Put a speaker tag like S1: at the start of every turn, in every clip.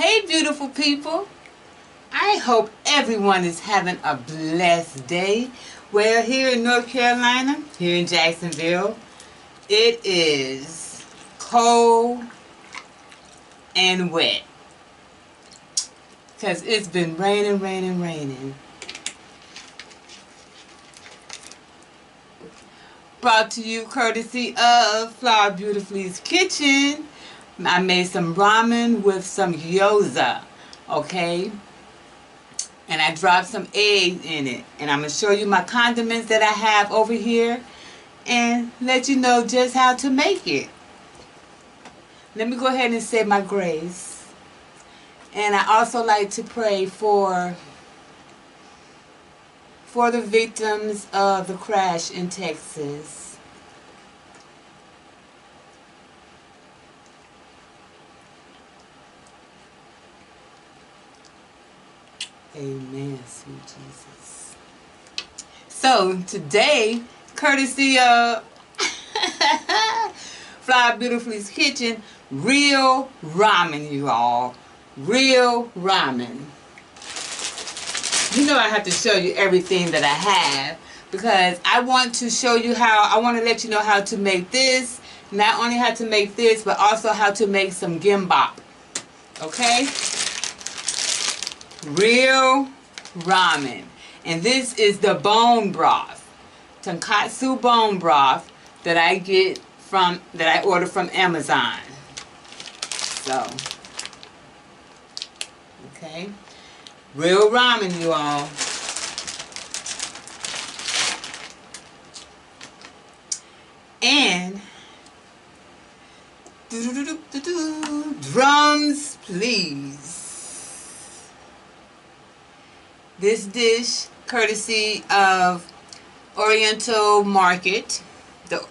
S1: Hey beautiful people, I hope everyone is having a blessed day. Well, here in North Carolina, here in Jacksonville, it is cold and wet because it's been raining. Brought to you courtesy of Flower Beautifully's Kitchen. I made some ramen with some gyoza, okay? And I dropped some eggs in it. And I'm going to show you my condiments that I have over here and let you know just how to make it. Let me go ahead and say my grace. And I also like to pray for the victims of the crash in Texas. Amen, sweet Jesus. So today, courtesy of Fly Beautifully's Kitchen, real ramen, you all. Real ramen. You know I have to show you everything that I have because I want to show you I want to let you know how to make this. Not only how to make this, but also how to make some gimbap. Okay? Real ramen. And this is the bone broth. Tonkotsu bone broth that I order from Amazon. So, okay. Real ramen, you all. And drums, please. This dish, courtesy of Oriental Market. The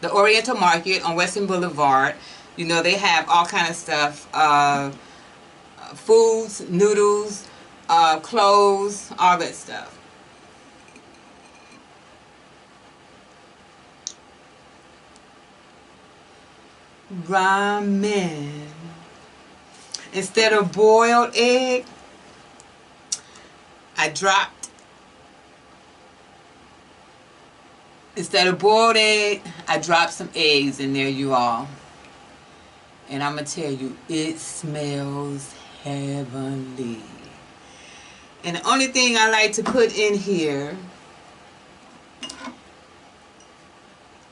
S1: Oriental Market on Western Boulevard. You know, they have all kind of stuff. Foods, noodles, clothes, all that stuff. Ramen. Instead of boiled egg, instead of boiled egg, I dropped some eggs in there, you all. And I'm going to tell you, it smells heavenly. And the only thing I like to put in here,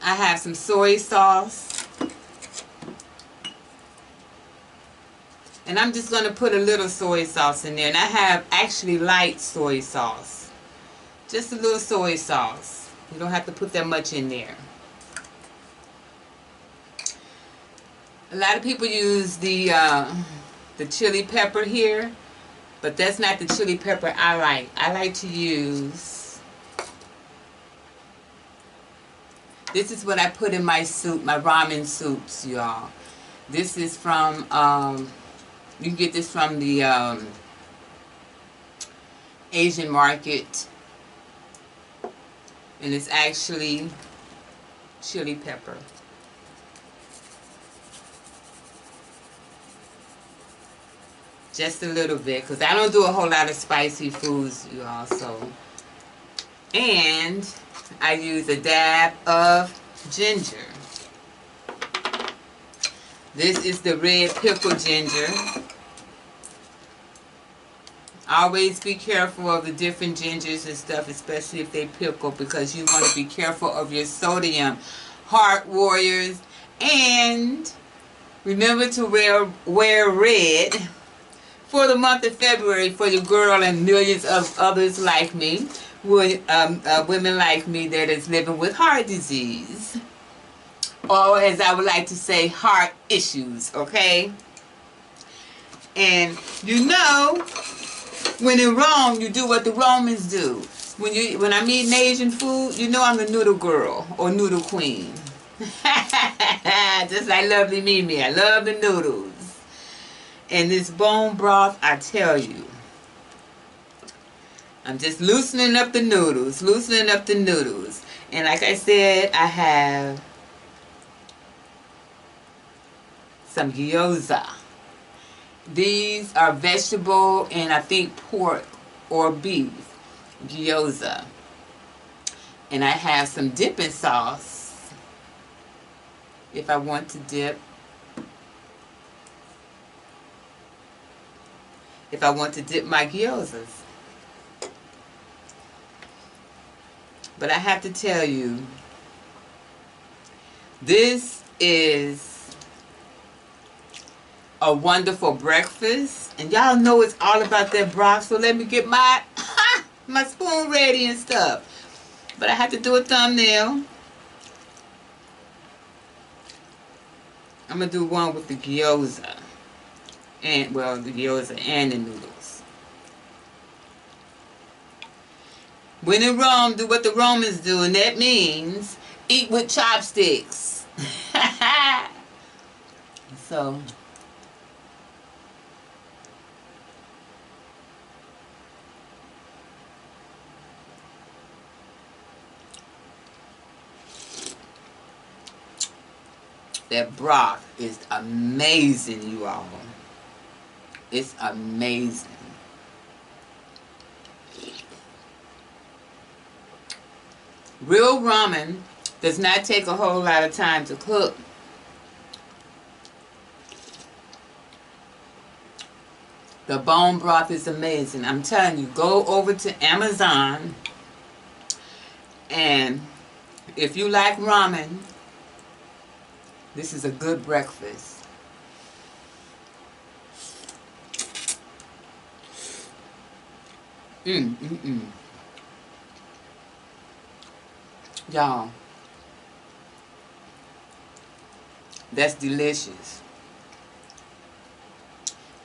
S1: I have some soy sauce. And I'm just going to put a little soy sauce in there. And I have actually light soy sauce. Just a little soy sauce. You don't have to put that much in there. A lot of people use the chili pepper here. But that's not the chili pepper I like. I like to use... This is what I put in my soup, my ramen soups, y'all. This is from... you can get this from the Asian market. And it's actually chili pepper. Just a little bit, because I don't do a whole lot of spicy foods, you all. So, and I use a dab of ginger. This is the red pickled ginger. Always be careful of the different gingers and stuff, especially if they pickle, because you want to be careful of your sodium. Heart warriors. And remember to wear red for the month of February for your girl and millions of others like me, women like me that is living with heart disease. Or as I would like to say, heart issues, okay? And you know, when in Rome, you do what the Romans do. When I'm eating Asian food, you know I'm the noodle girl or noodle queen. Just like lovely Mimi, I love the noodles. And this bone broth, I tell you, I'm just loosening up the noodles, And like I said, I have some gyoza. These are vegetable and I think pork or beef gyoza. And I have some dipping sauce if I want to dip. If I want to dip my gyozas. But I have to tell you, this is a wonderful breakfast. And y'all know it's all about that broth. So let me get my, my spoon ready and stuff. But I have to do a thumbnail. I'm going to do one with the gyoza. And, well, the gyoza and the noodles. When in Rome, do what the Romans do. And that means eat with chopsticks. So, that broth is amazing, you all. It's amazing. Real ramen does not take a whole lot of time to cook. The bone broth is amazing. I'm telling you, go over to Amazon, and if you like ramen, this is a good breakfast. Y'all, that's delicious.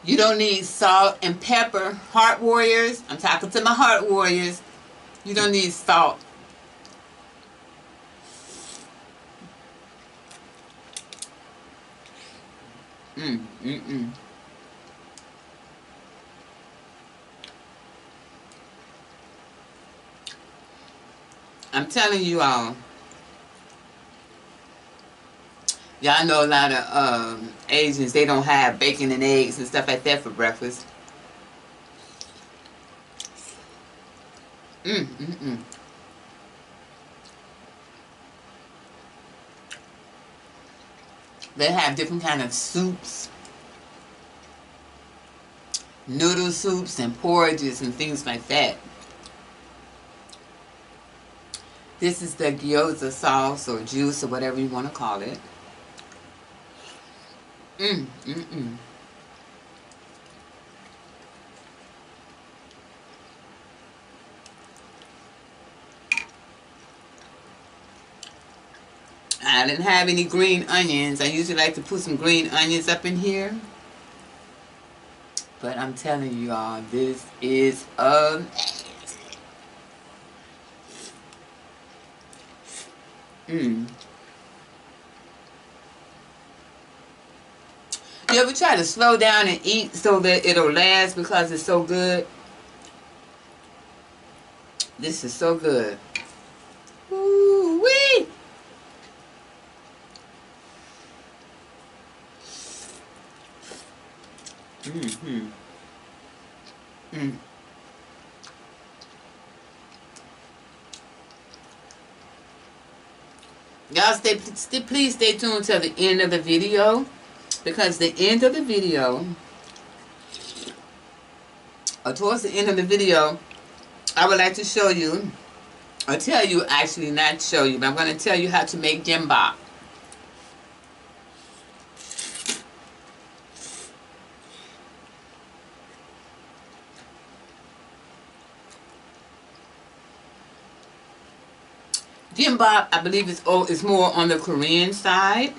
S1: You don't need salt and pepper. Heart warriors, I'm talking to my heart warriors. You don't need salt. I'm telling you all. Y'all know a lot of Asians, they don't have bacon and eggs and stuff like that for breakfast. They have different kind of soups. Noodle soups and porridges and things like that. This is the gyoza sauce or juice or whatever you want to call it. I didn't have any green onions. I usually like to put some green onions up in here. But I'm telling you all, this is amazing. You ever try to slow down and eat so that it'll last because it's so good? This is so good. Ooh-wee! Y'all please stay tuned till the end of the video, because the end of the video, or towards the end of the video, I would like to show you, or tell you, actually not show you, but I'm going to tell you how to make gimbap. Gimbap, I believe is more on the Korean side.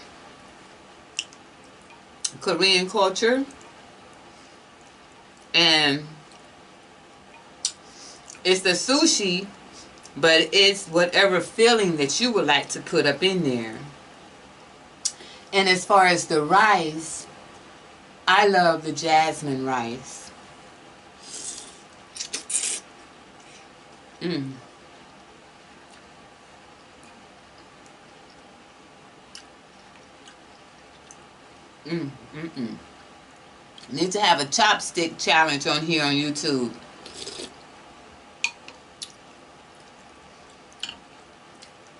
S1: Korean culture. And it's the sushi, but it's whatever filling that you would like to put up in there. And as far as the rice, I love the jasmine rice. Need to have a chopstick challenge on here on YouTube.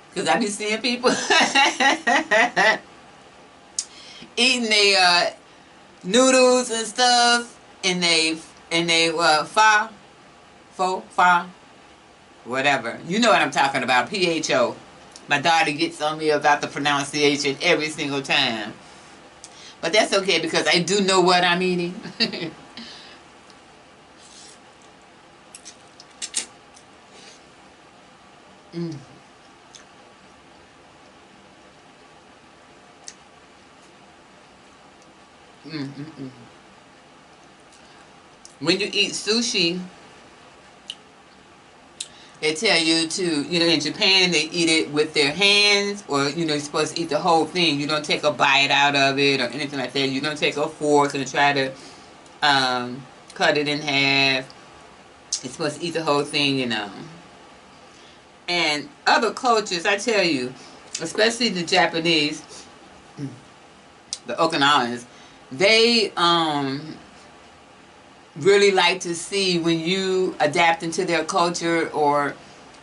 S1: Because I be seeing people eating their noodles and stuff, and they whatever. You know what I'm talking about, PHO. My daughter gets on me about the pronunciation every single time. But that's okay because I do know what I'm eating. mm. Mm-mm-mm. When you eat sushi, they tell you to, in Japan, they eat it with their hands, or, you're supposed to eat the whole thing. You don't take a bite out of it or anything like that. You don't take a fork and try to cut it in half. You're supposed to eat the whole thing. And other cultures, I tell you, especially the Japanese, the Okinawans, they really like to see when you adapt into their culture, or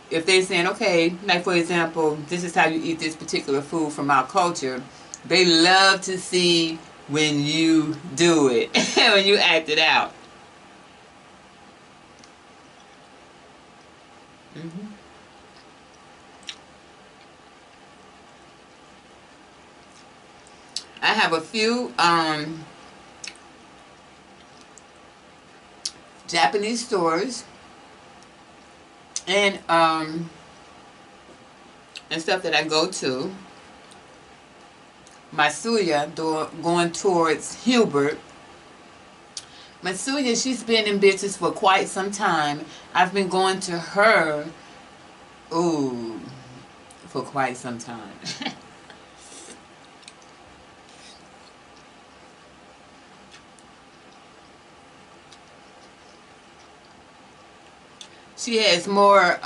S1: if they're saying, okay, like for example, this is how you eat this particular food from our culture. They love to see when you do it, when you act it out. Mm-hmm. I have a few Japanese stores and stuff that I go to. Masuya, going towards Hilbert. Masuya, she's been in business for quite some time. I've been going to her, for quite some time. She has more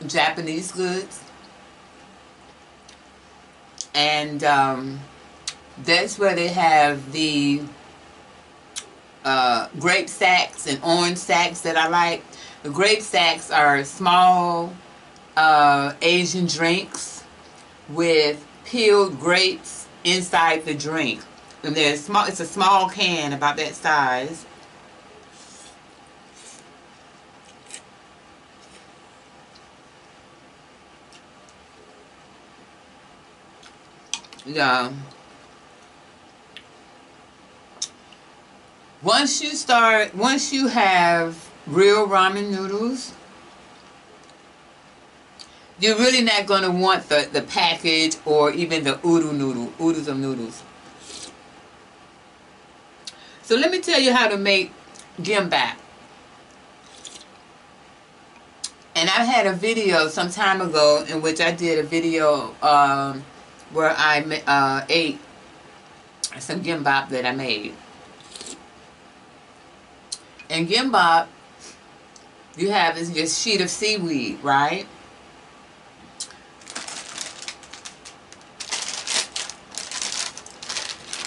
S1: Japanese goods, and that's where they have the grape sacks and orange sacks that I like. The grape sacks are small Asian drinks with peeled grapes inside the drink, and they're small. It's a small can, about that size. Yeah. Once you have real ramen noodles, you're really not going to want the package or even the oodles of noodles. So let me tell you how to make gimbap. And I had a video some time ago in which I did a video where I ate some gimbap that I made. And gimbap, you have this just sheet of seaweed, right?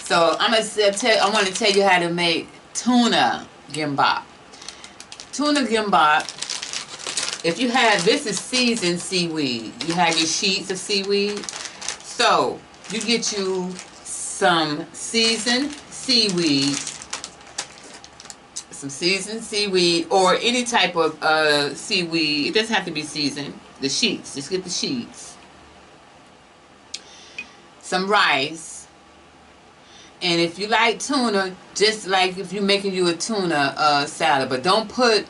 S1: So I want to tell you how to make tuna gimbap. Tuna gimbap. If you have, this is seasoned seaweed. You have your sheets of seaweed. So you get you some seasoned seaweed. Some seasoned seaweed, or any type of seaweed. It doesn't have to be seasoned. The sheets. Just get the sheets. Some rice. And if you like tuna, just like if you're making you a tuna salad, but don't put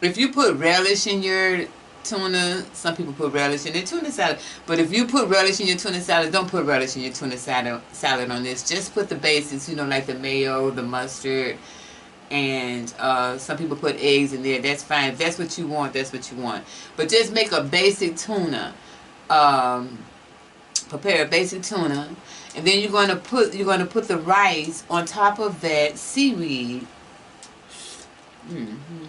S1: if you put relish in your tuna, some people put relish in their tuna salad, but if you put relish in your tuna salad, don't put relish in your tuna salad on this. Just put the basics, like the mayo, the mustard, and some people put eggs in there. That's fine. If that's what you want, that's what you want. But just make a basic tuna. Prepare a basic tuna, and then you're going to put the rice on top of that seaweed. Mm-hmm.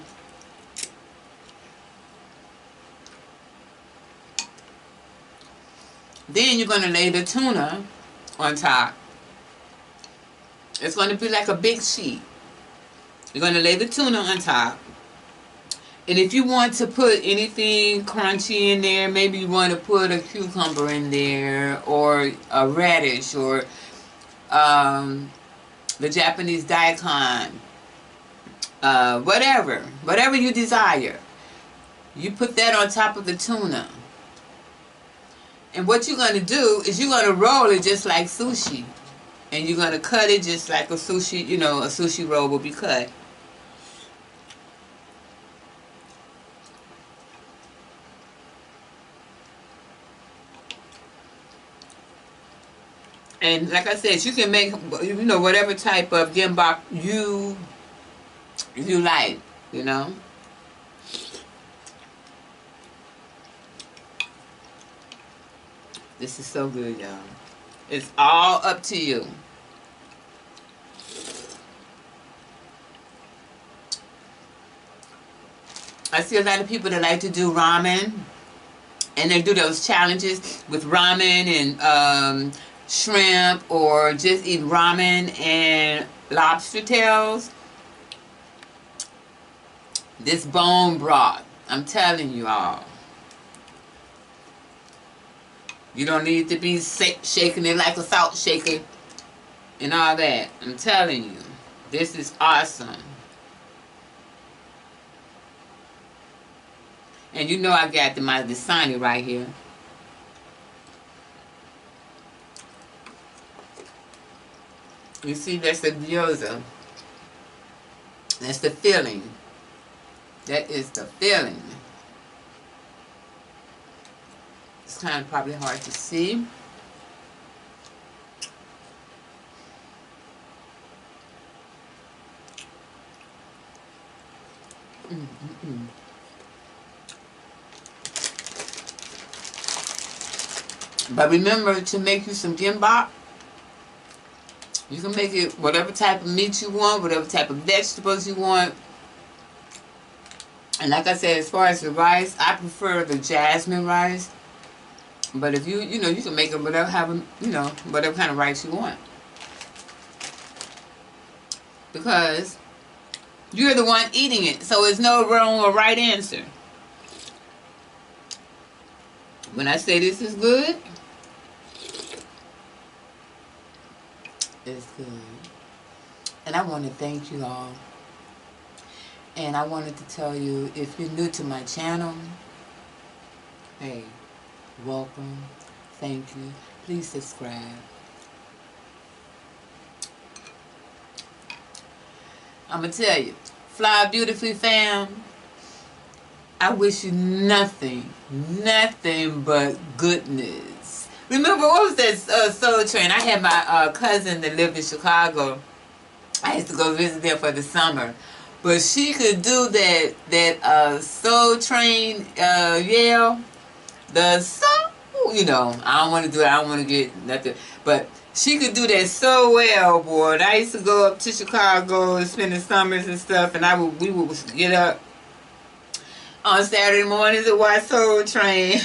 S1: Then you're going to lay the tuna on top. It's going to be like a big sheet. You're going to lay the tuna on top. And if you want to put anything crunchy in there, maybe you want to put a cucumber in there, or a radish, or the Japanese daikon, whatever you desire. You put that on top of the tuna. And what you're going to do is you're going to roll it just like sushi. And you're going to cut it just like a sushi, you know, a sushi roll will be cut. And like I said, you can make, you know, whatever type of gimbap you like, you know. This is so good, y'all. It's all up to you. I see a lot of people that like to do ramen, and they do those challenges with ramen and shrimp, or just eat ramen and lobster tails. This bone broth, I'm telling you all. You don't need to be shaking it like a salt shaker and all that. I'm telling you, this is awesome. And you know I got my Dasani right here. You see, that's the gyoza. That's the filling. That is the filling. It's kind of probably hard to see. But remember to make you some gimbap. You can make it whatever type of meat you want, whatever type of vegetables you want. And like I said, as far as the rice, I prefer the jasmine rice. But if you know, you can make it whatever, whatever kind of rice you want. Because you're the one eating it, so there's no wrong or right answer. When I say this is good, it's good. And I want to thank you all. And I wanted to tell you, if you're new to my channel, hey, welcome. Thank you. Please subscribe. I'm going to tell you, Fly Beautifully fam, I wish you nothing but goodness. Remember, what was that Soul Train? I had my cousin that lived in Chicago. I used to go visit there for the summer. But she could do that Soul Train yell. The soul, you know, I don't want to do it. I don't want to get nothing. But she could do that so well, boy. And I used to go up to Chicago and spend the summers and stuff. And we would get up on Saturday mornings and watch Soul Train.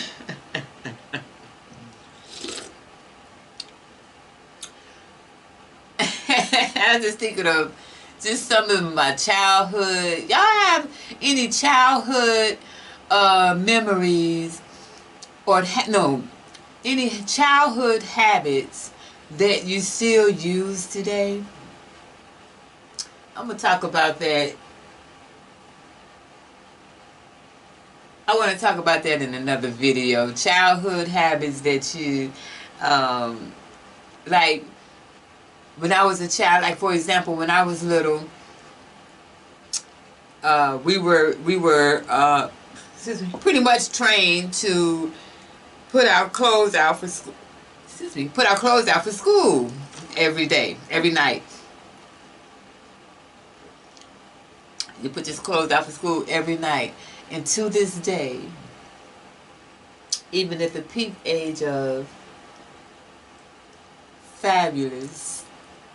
S1: I was just thinking of just some of my childhood. Y'all have any childhood memories or any childhood habits that you still use today? I'm going to talk about that. I want to talk about that in another video. Childhood habits that you, like, when I was a child, like for example, when I was little, we were pretty much trained to put our clothes out for school. Put our clothes out for school every day, every night. You put your clothes out for school every night, and to this day, even at the peak age of fabulous,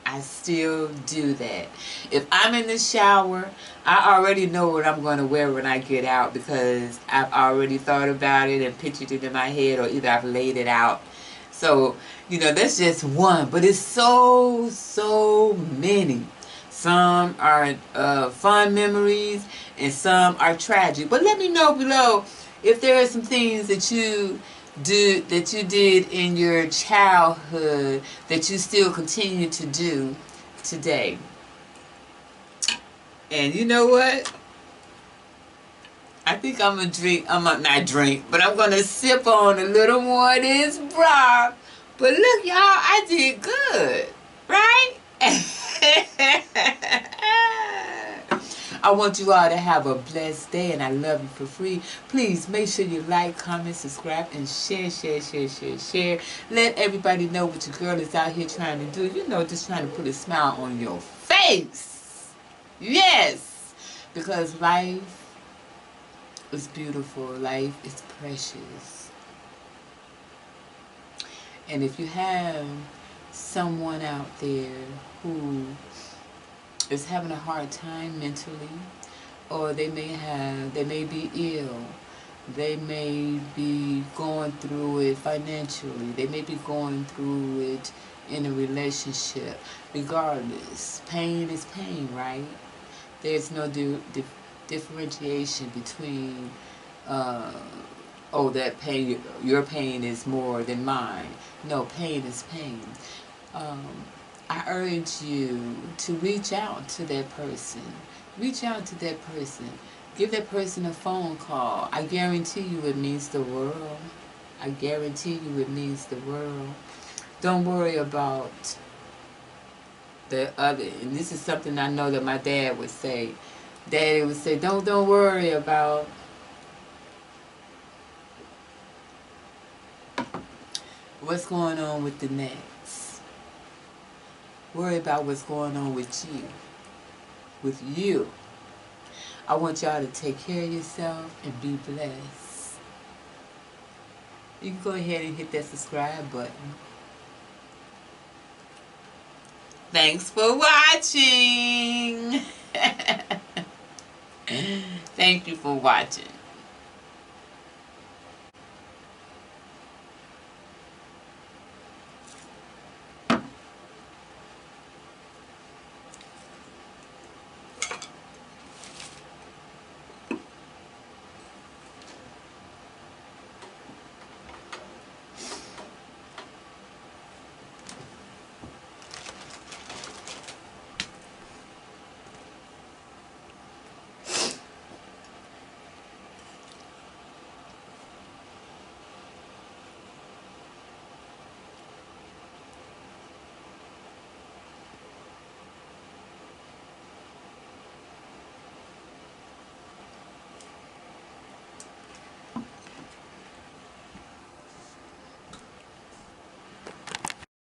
S1: I still do that. If I'm in the shower, I already know what I'm going to wear when I get out, because I've already thought about it and pictured it in my head, or either I've laid it out. So, you know, that's just one, but it's so many. Some are fun memories and some are tragic. But let me know below if there are some things that you did in your childhood that you still continue to do today. And you know what? I think I'm gonna drink. Not drink, but I'm gonna sip on a little more of this broth. But look, y'all, I did good, right? I want you all to have a blessed day, and I love you for free. Please make sure you like, comment, subscribe, and share. Let everybody know what your girl is out here trying to do. You know, just trying to put a smile on your face. Yes, because life is beautiful. Life is precious. And if you have someone out there who is having a hard time mentally, or they may be ill, they may be going through it financially, they may be going through it in a relationship, regardless, pain is pain, right? There's no differentiation between that pain, your pain is more than mine. No, pain is pain. I urge you to reach out to that person. Reach out to that person. Give that person a phone call. I guarantee you it means the world. I guarantee you it means the world. Don't worry about the other. And this is something I know that my dad would say. Daddy would say, don't worry about what's going on with the next. Worry about what's going on with you. With you. I want y'all to take care of yourself and be blessed. You can go ahead and hit that subscribe button. Thanks for watching. Thank you for watching.